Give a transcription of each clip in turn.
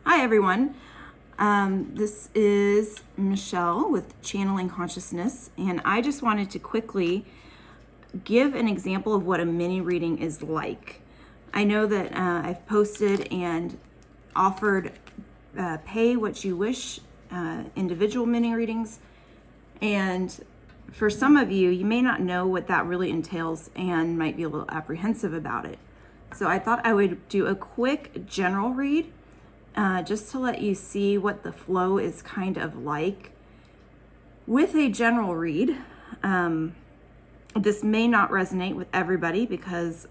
Hi everyone, this is Michelle with Channeling Consciousness, and I just wanted to quickly give an example of what a mini reading is like. I know that I've posted and offered pay what you wish individual mini readings, and for some of you, you may not know what that really entails and might be a little apprehensive about it. So I thought I would do a quick general read just to let you see what the flow is kind of like. With a general read, this may not resonate with everybody because,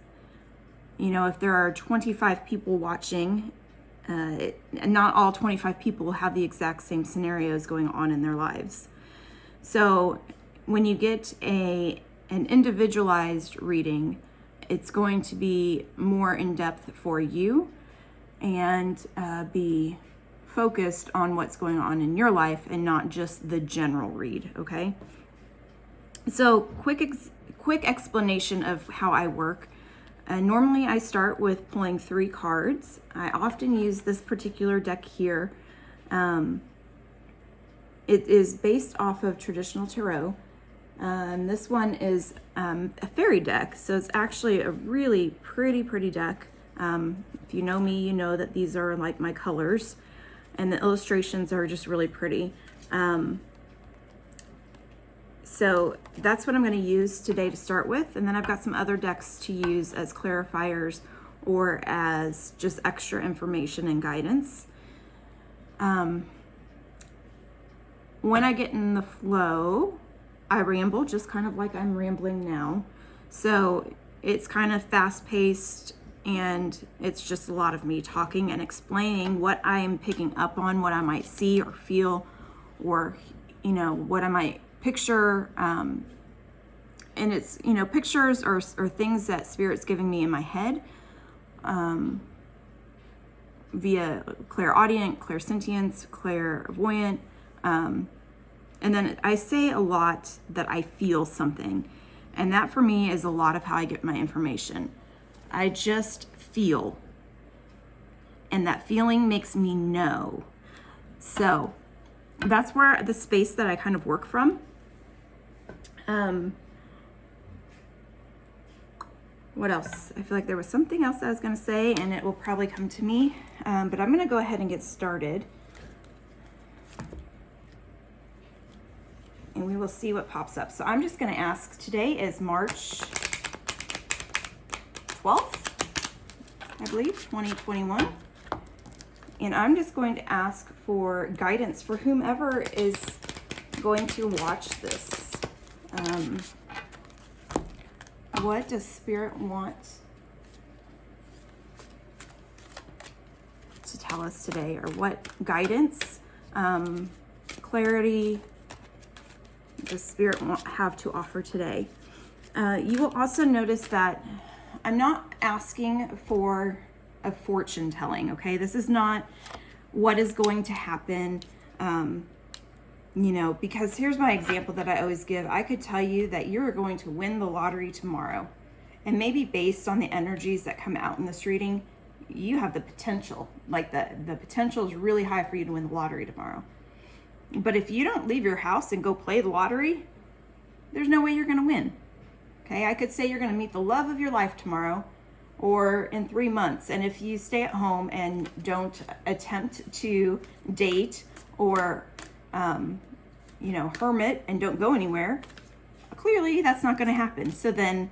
you know, if there are 25 people watching, not all 25 people will have the exact same scenarios going on in their lives. So when you get an individualized reading, it's going to be more in depth for you and be focused on what's going on in your life and not just the general read, okay? So quick explanation of how I work. Normally I start with pulling 3 cards. I often use this particular deck here. It is based off of traditional tarot. This one is a fairy deck, so it's actually a really pretty deck. If you know me, you know that these are like my colors, and the illustrations are just really pretty. So that's what I'm going to use today to start with, and then I've got some other decks to use as clarifiers or as just extra information and guidance. When I get in the flow, I ramble just kind of like I'm rambling now. So it's kind of fast-paced, and it's just a lot of me talking and explaining what I am picking up on, what I might see or feel, or, you know, what I might picture. And it's, you know, pictures or things that Spirit's giving me in my head via clairaudient, clairsentience, clairvoyant. And then I say a lot that I feel something. And that for me is a lot of how I get my information. I just feel, and that feeling makes me know. So that's where the space that I kind of work from. What else? I feel like there was something else I was going to say, and it will probably come to me. But I'm going to go ahead and get started. And we will see what pops up. So I'm just going to ask, today is March 12th, I believe, 2021. And I'm just going to ask for guidance for whomever is going to watch this. What does Spirit want to tell us today? Or what guidance, clarity, does Spirit have to offer today? You will also notice that I'm not asking for a fortune telling, okay? This is not what is going to happen, you know, because here's my example that I always give. I could tell you that you're going to win the lottery tomorrow, and maybe based on the energies that come out in this reading, you have the potential, like the potential is really high for you to win the lottery tomorrow. But if you don't leave your house and go play the lottery, there's no way you're going to win. Okay, I could say you're going to meet the love of your life tomorrow or in 3 months. And if you stay at home and don't attempt to date or, you know, hermit and don't go anywhere, clearly that's not going to happen. So then,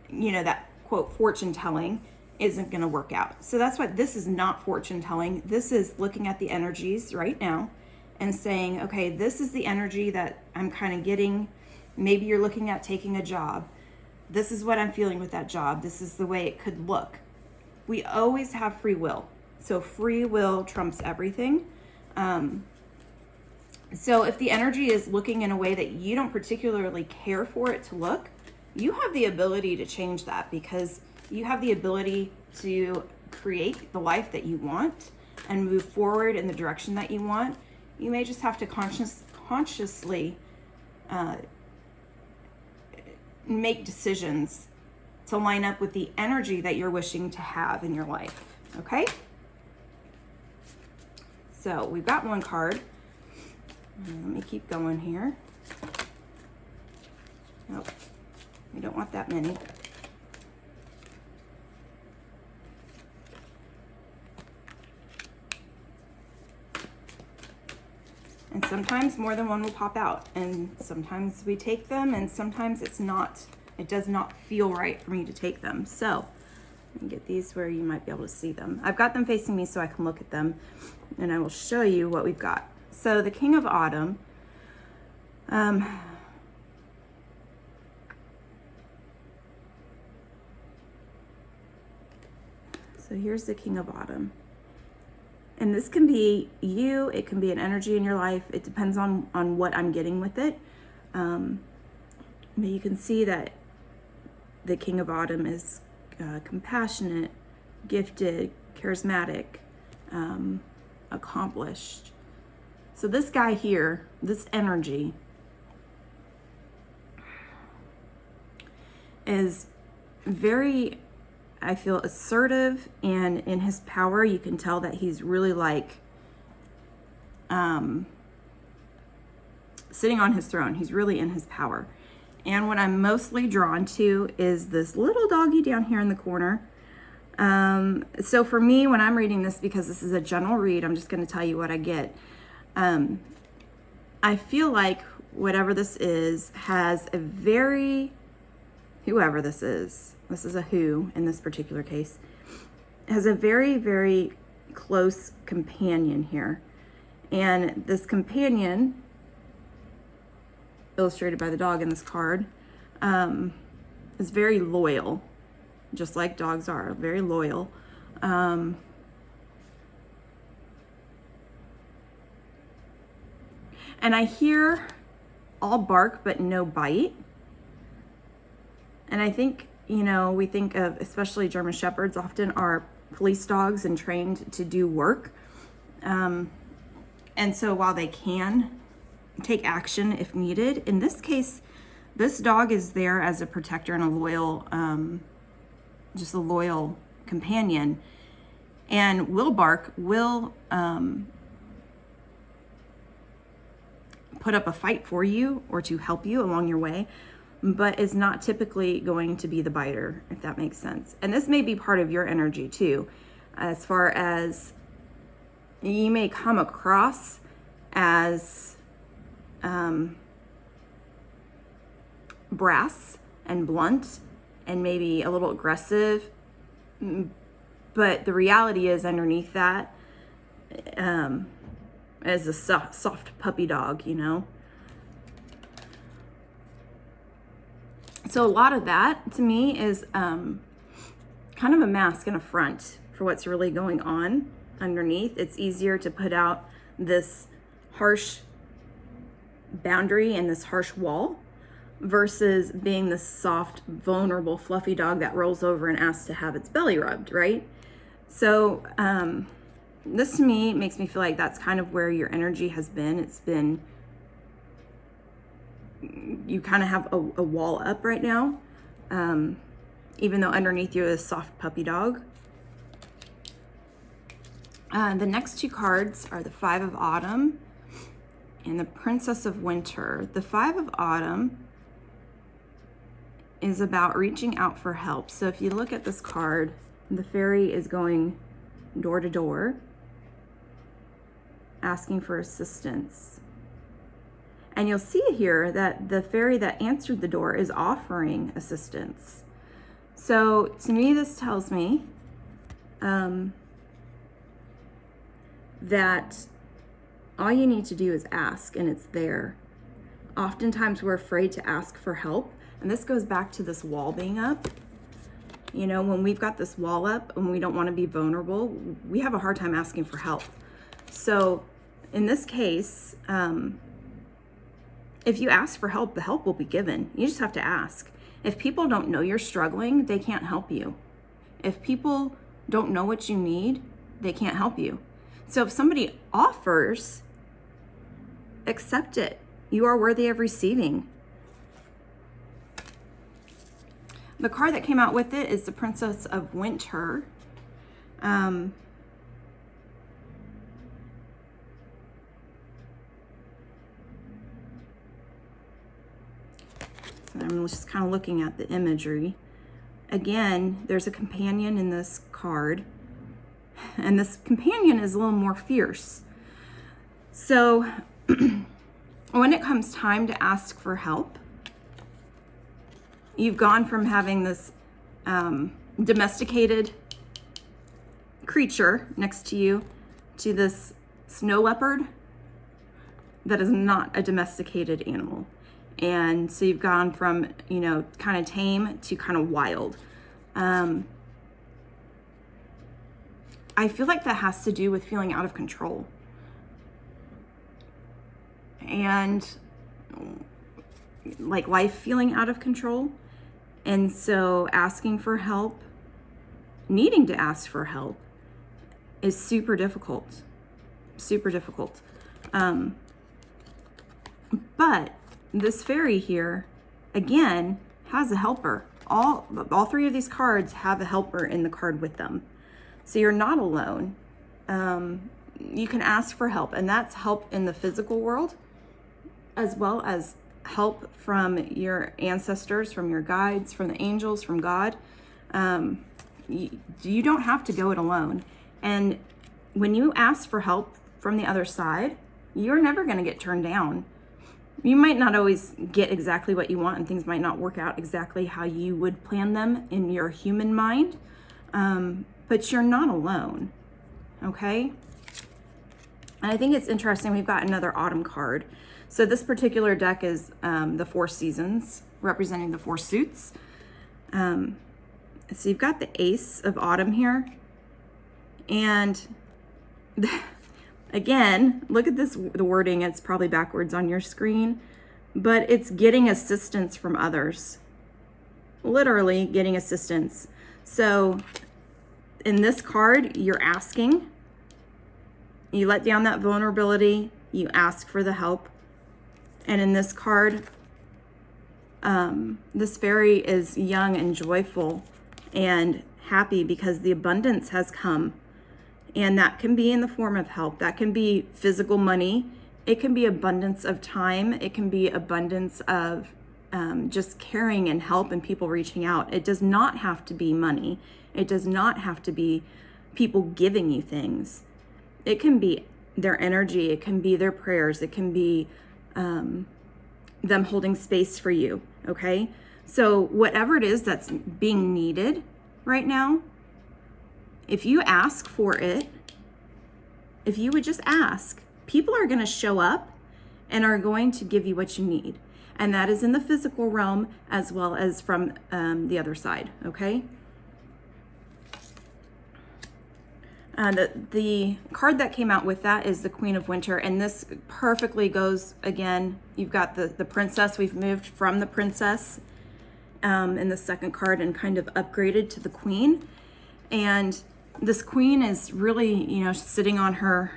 you know, that quote fortune telling isn't going to work out. So that's why this is not fortune telling. This is looking at the energies right now and saying, okay, this is the energy that I'm kind of getting. Maybe you're looking at taking a job. This is what I'm feeling with that job. This is the way it could look. We always have free will. So free will trumps everything. So if the energy is looking in a way that you don't particularly care for it to look, you have the ability to change that, because you have the ability to create the life that you want and move forward in the direction that you want. You may just have to consciously make decisions to line up with the energy that you're wishing to have in your life, okay? So we've got one card. Let me keep going here. Nope, we don't want that many. And sometimes more than one will pop out, and sometimes we take them, and sometimes it does not feel right for me to take them. So let me get these where you might be able to see them. I've got them facing me so I can look at them, and I will show you what we've got. So the King of Autumn, so here's the King of Autumn. And this can be you, it can be an energy in your life. It depends on what I'm getting with it. But you can see that the King of Autumn is compassionate, gifted, charismatic, accomplished. So this guy here, this energy, is very, I feel, assertive, and in his power, you can tell that he's really like sitting on his throne. He's really in his power. And what I'm mostly drawn to is this little doggy down here in the corner. So for me, when I'm reading this, because this is a general read, I'm just going to tell you what I get. I feel like whatever this is has a very, whoever this is a who in this particular case, has a very, very close companion here. And this companion, illustrated by the dog in this card, is very loyal, just like dogs are, very loyal. And I hear all bark but no bite. And I think, you know, we think of, especially German Shepherds, often are police dogs and trained to do work. And so while they can take action if needed, in this case, this dog is there as a protector and a loyal, just a loyal companion, and will bark, will put up a fight for you or to help you along your way, but is not typically going to be the biter, if that makes sense. And this may be part of your energy too, as far as you may come across as brass and blunt and maybe a little aggressive, but the reality is underneath that is a soft puppy dog, you know. So a lot of that to me is kind of a mask and a front for what's really going on underneath. It's easier to put out this harsh boundary and this harsh wall versus being this soft, vulnerable, fluffy dog that rolls over and asks to have its belly rubbed, right? So this to me makes me feel like that's kind of where your energy has been. It's been, you kind of have a wall up right now, even though underneath you is a soft puppy dog. The next two cards are the Five of Autumn and the Princess of Winter. The Five of Autumn is about reaching out for help. So if you look at this card, the fairy is going door to door, asking for assistance. And you'll see here that the fairy that answered the door is offering assistance. So to me, this tells me that all you need to do is ask, and it's there. Oftentimes we're afraid to ask for help, and this goes back to this wall being up. You know, when we've got this wall up and we don't want to be vulnerable, we have a hard time asking for help. So in this case, if you ask for help, the help will be given. You just have to ask. If people don't know you're struggling, they can't help you. If people don't know what you need, they can't help you. So if somebody offers, accept it. You are worthy of receiving. The card that came out with it is the Princess of Winter. I'm just kind of looking at the imagery. Again, there's a companion in this card, and this companion is a little more fierce. So when it comes time to ask for help, you've gone from having this domesticated creature next to you to this snow leopard that is not a domesticated animal. And so you've gone from, kind of tame to kind of wild. I feel like that has to do with feeling out of control. And like life feeling out of control. And so asking for help, needing to ask for help is super difficult. Super difficult. But this fairy here, again, has a helper. All three of these cards have a helper in the card with them. So you're not alone. You can ask for help, and that's help in the physical world, as well as help from your ancestors, from your guides, from the angels, from God. You don't have to go it alone. And when you ask for help from the other side, you're never going to get turned down. You might not always get exactly what you want, and things might not work out exactly how you would plan them in your human mind, but you're not alone, okay? And I think it's interesting, we've got another autumn card. So this particular deck is the 4 seasons, representing the 4 suits. So you've got the Ace of Autumn here, and again, look at this, the wording, it's probably backwards on your screen, but it's getting assistance from others. Literally getting assistance. So in this card, you're asking, you let down that vulnerability, you ask for the help. And in this card, this fairy is young and joyful and happy because the abundance has come. And that can be in the form of help. That can be physical money. It can be abundance of time. It can be abundance of just caring and help and people reaching out. It does not have to be money. It does not have to be people giving you things. It can be their energy. It can be their prayers. It can be them holding space for you, okay? So whatever it is that's being needed right now, if you ask for it, if you would just ask, people are going to show up and are going to give you what you need. And that is in the physical realm as well as from the other side, okay? The card that came out with that is the Queen of Winter, and this perfectly goes, again, you've got the princess. We've moved from the princess in the second card and kind of upgraded to the queen. And this queen is really, sitting on her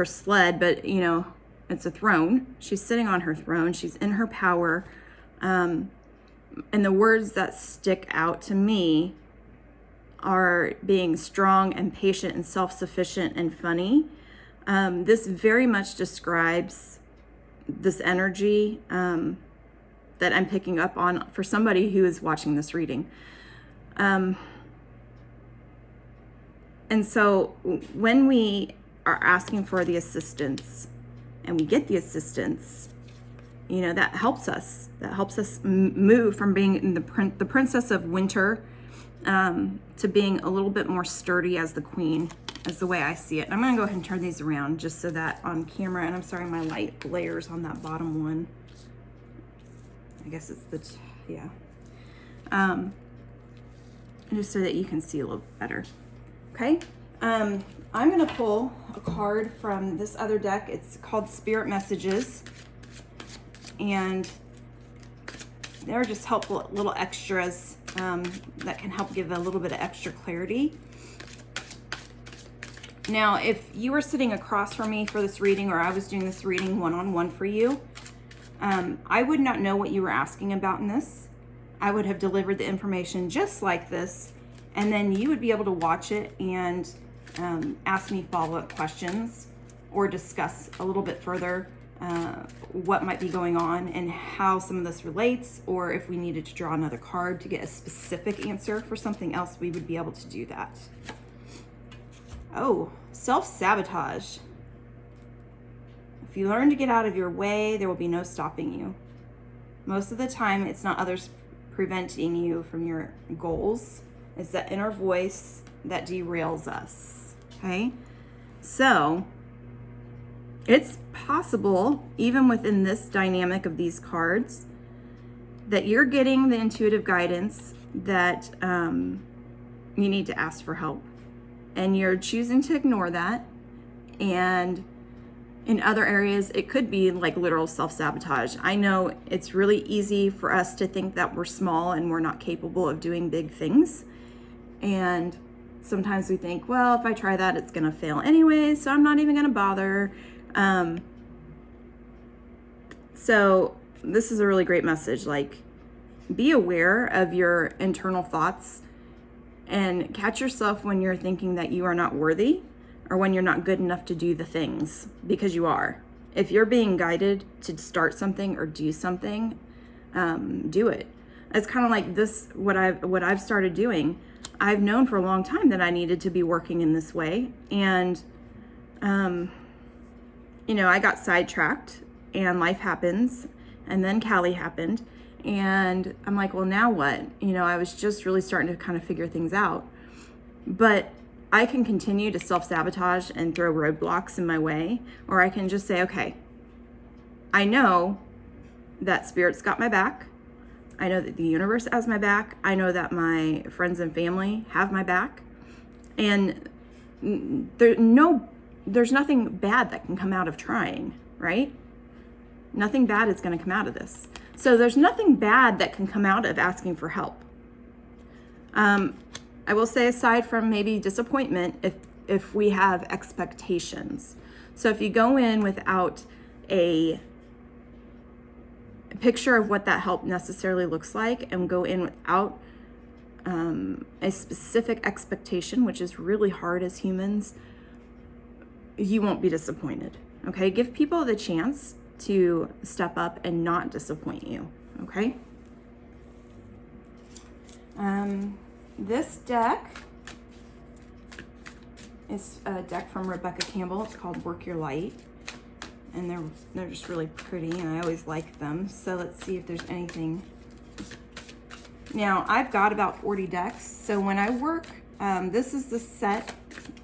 sled, but, it's a throne. She's sitting on her throne. She's in her power. And the words that stick out to me are being strong and patient and self-sufficient and funny. This very much describes this energy that I'm picking up on for somebody who is watching this reading. And so when we are asking for the assistance and we get the assistance, that helps us. That helps us move from being the princess of winter to being a little bit more sturdy as the queen, is the way I see it. And I'm going to go ahead and turn these around just so that on camera, and I'm sorry, my light layers on that bottom one. I guess it's just so that you can see a little better. Okay, I'm going to pull a card from this other deck. It's called Spirit Messages, and they're just helpful little extras that can help give a little bit of extra clarity. Now, if you were sitting across from me for this reading, or I was doing this reading one-on-one for you, I would not know what you were asking about in this. I would have delivered the information just like this, and then you would be able to watch it and ask me follow-up questions or discuss a little bit further what might be going on and how some of this relates, or if we needed to draw another card to get a specific answer for something else, we would be able to do that. Oh, self-sabotage. If you learn to get out of your way, there will be no stopping you. Most of the time, it's not others preventing you from your goals. It's that inner voice that derails us, okay? So it's possible, even within this dynamic of these cards, that you're getting the intuitive guidance that you need to ask for help. And you're choosing to ignore that. And in other areas, it could be like literal self-sabotage. I know it's really easy for us to think that we're small and we're not capable of doing big things. And sometimes we think, well, if I try that, it's going to fail anyway, so I'm not even going to bother. So this is a really great message. Like, be aware of your internal thoughts and catch yourself when you're thinking that you are not worthy or when you're not good enough to do the things, because you are. If you're being guided to start something or do something, do it. It's kind of like this, what I've started doing. I've known for a long time that I needed to be working in this way. And, I got sidetracked and life happens. And then Callie happened. And I'm like, well, now what? I was just really starting to kind of figure things out. But I can continue to self-sabotage and throw roadblocks in my way, or I can just say, okay, I know that Spirit's got my back. I know that the universe has my back. I know that my friends and family have my back. And there's nothing bad that can come out of trying, right? Nothing bad is going to come out of this. So there's nothing bad that can come out of asking for help. I will say, aside from maybe disappointment, if we have expectations. So if you go in without a picture of what that help necessarily looks like, and go in without a specific expectation, which is really hard as humans, you won't be disappointed. Okay, give people the chance to step up and not disappoint you. Okay. This deck is a deck from Rebecca Campbell. It's called Work Your Light. And they're just really pretty, and I always like them. So let's see if there's anything. Now, I've got about 40 decks. So when I work, this is the set,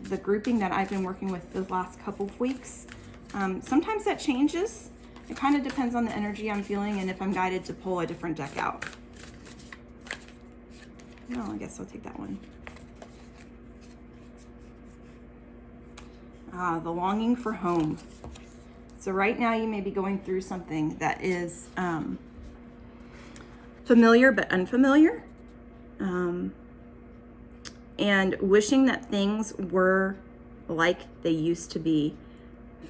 the grouping that I've been working with the last couple of weeks. Sometimes that changes. It kind of depends on the energy I'm feeling and if I'm guided to pull a different deck out. No, I guess I'll take that one. The longing for home. So right now you may be going through something that is familiar but unfamiliar. And wishing that things were like they used to be.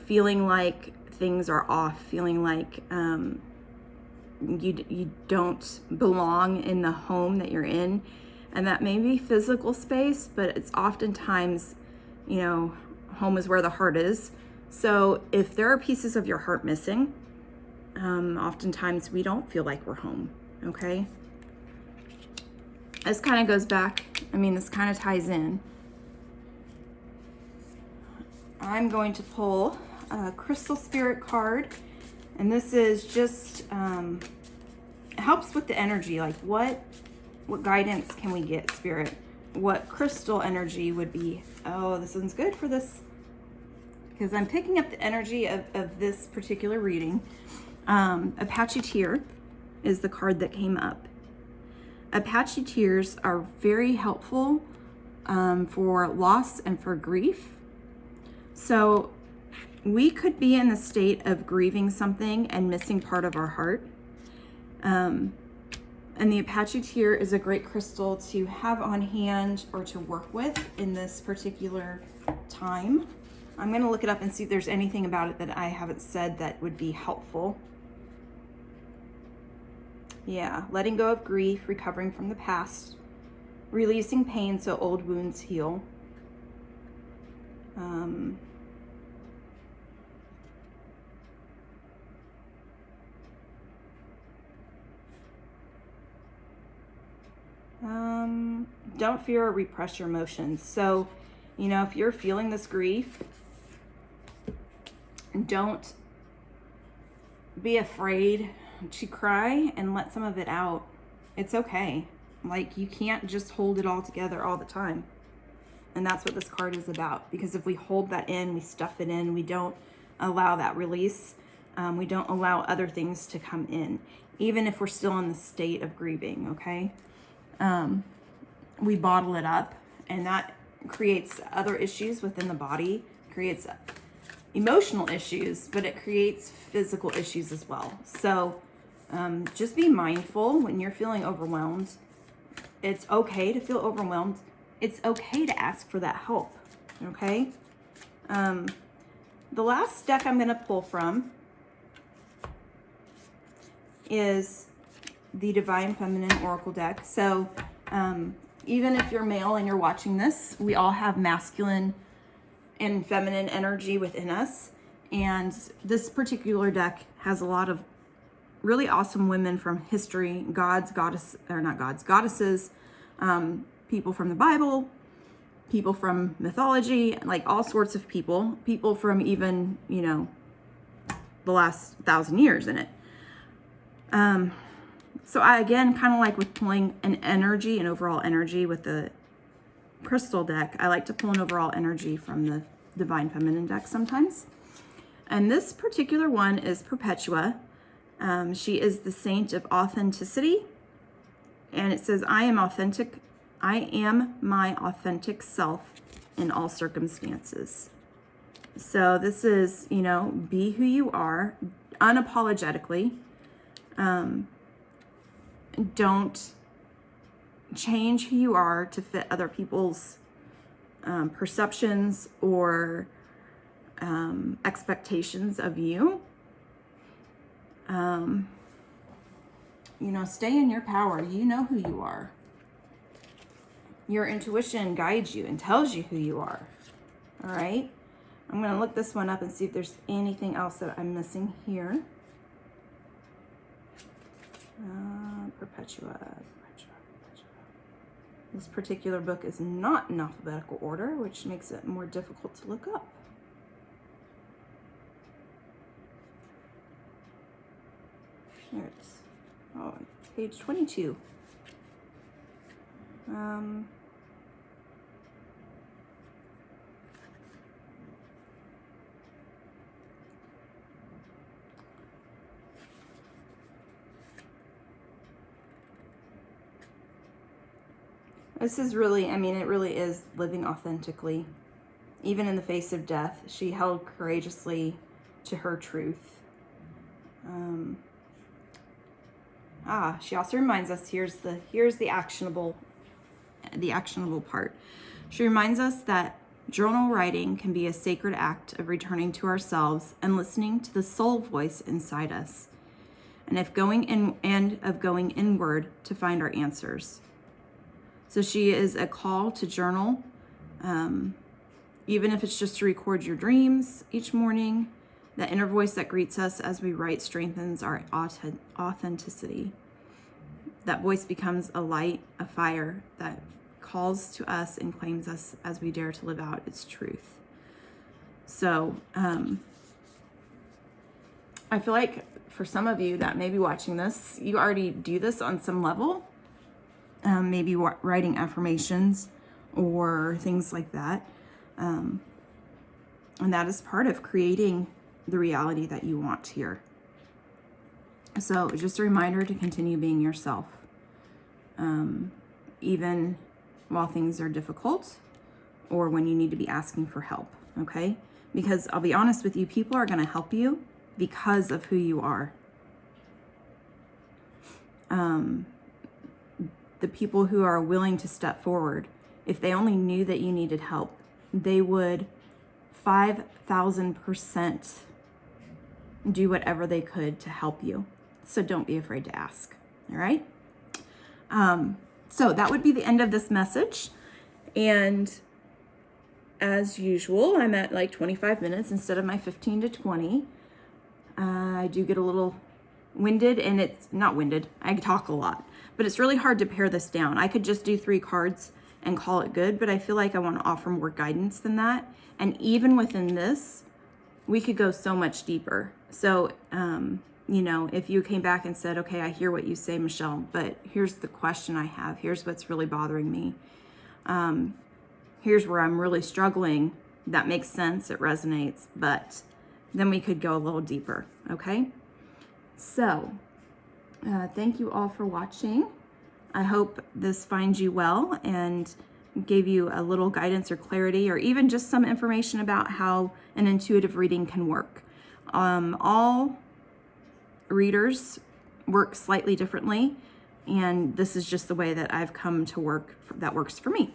Feeling like things are off. Feeling like you don't belong in the home that you're in. And that may be physical space, but it's oftentimes, home is where the heart is. So if there are pieces of your heart missing, oftentimes we don't feel like we're home, okay? This kind of goes back, this kind of ties in. I'm going to pull a Crystal Spirit card, and this is just, it helps with the energy, like what guidance can we get, Spirit? What crystal energy would be? Oh, this one's good for this, because I'm picking up the energy of this particular reading. Apache Tear is the card that came up. Apache Tears are very helpful for loss and for grief. So we could be in the state of grieving something and missing part of our heart. And the Apache Tear is a great crystal to have on hand or to work with in this particular time. I'm going to look it up and see if there's anything about it that I haven't said that would be helpful. Yeah, letting go of grief, recovering from the past, releasing pain so old wounds heal. don't fear or repress your emotions. So, you know, if you're feeling this grief, don't be afraid to cry and let some of it out. It's okay. Like, you can't just hold it all together all the time. And that's what this card is about. Because if we hold that in, we stuff it in, we don't allow that release, we don't allow other things to come in, even if we're still in the state of grieving, okay? We bottle it up, and that creates other issues within the body, creates emotional issues, but it creates physical issues as well. So just be mindful when you're feeling overwhelmed. It's okay to feel overwhelmed. It's okay to ask for that help, okay? The last deck I'm going to pull from is the Divine Feminine Oracle deck. So even if you're male and you're watching this, we all have masculine and feminine energy within us. And this particular deck has a lot of really awesome women from history, goddesses, people from the Bible, people from mythology, like all sorts of people from even, you know, the last 1,000 years in it. So I, again, kind of like with pulling an energy, an overall energy with the crystal deck, I like to pull an overall energy from the Divine Feminine deck sometimes. And this particular one is Perpetua. She is the saint of authenticity. And it says, I am authentic. I am my authentic self in all circumstances. So this is, you know, be who you are unapologetically. Don't change who you are to fit other people's perceptions or expectations of you. You know, stay in your power. You know who you are. Your intuition guides you and tells you who you are. All right. I'm going to look this one up and see if there's anything else that I'm missing here. Perpetua. This particular book is not in alphabetical order, which makes it more difficult to look up. There it is. Oh, page 22. This is really, I mean, it really is living authentically. Even in the face of death, she held courageously to her truth. She also reminds us, here's the actionable part. She reminds us that journal writing can be a sacred act of returning to ourselves and listening to the soul voice inside us, and of going inward to find our answers. So she is a call to journal, even if it's just to record your dreams each morning. That inner voice that greets us as we write strengthens our authenticity. That voice becomes a light, a fire that calls to us and claims us as we dare to live out its truth. So I feel like for some of you that may be watching this, you already do this on some level. Maybe writing affirmations or things like that. And that is part of creating the reality that you want here. So just a reminder to continue being yourself, even while things are difficult or when you need to be asking for help, okay? Because I'll be honest with you, people are going to help you because of who you are. The people who are willing to step forward, if they only knew that you needed help, they would 5,000% do whatever they could to help you. So don't be afraid to ask. All right. So that would be the end of this message. And as usual, I'm at like 25 minutes instead of my 15 to 20. I do get a little winded, and it's not winded. I talk a lot, but it's really hard to pare this down. I could just do 3 cards and call it good, but I feel like I want to offer more guidance than that. And even within this, we could go so much deeper. So, you know, if you came back and said, okay, I hear what you say, Michelle, but here's the question I have. Here's what's really bothering me. Here's where I'm really struggling. That makes sense. It resonates, but then we could go a little deeper. Okay. So, thank you all for watching. I hope this finds you well and gave you a little guidance or clarity, or even just some information about how an intuitive reading can work. All readers work slightly differently, and this is just the way that I've come to work that works for me.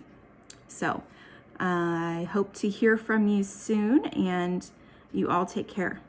So I hope to hear from you soon, and you all take care.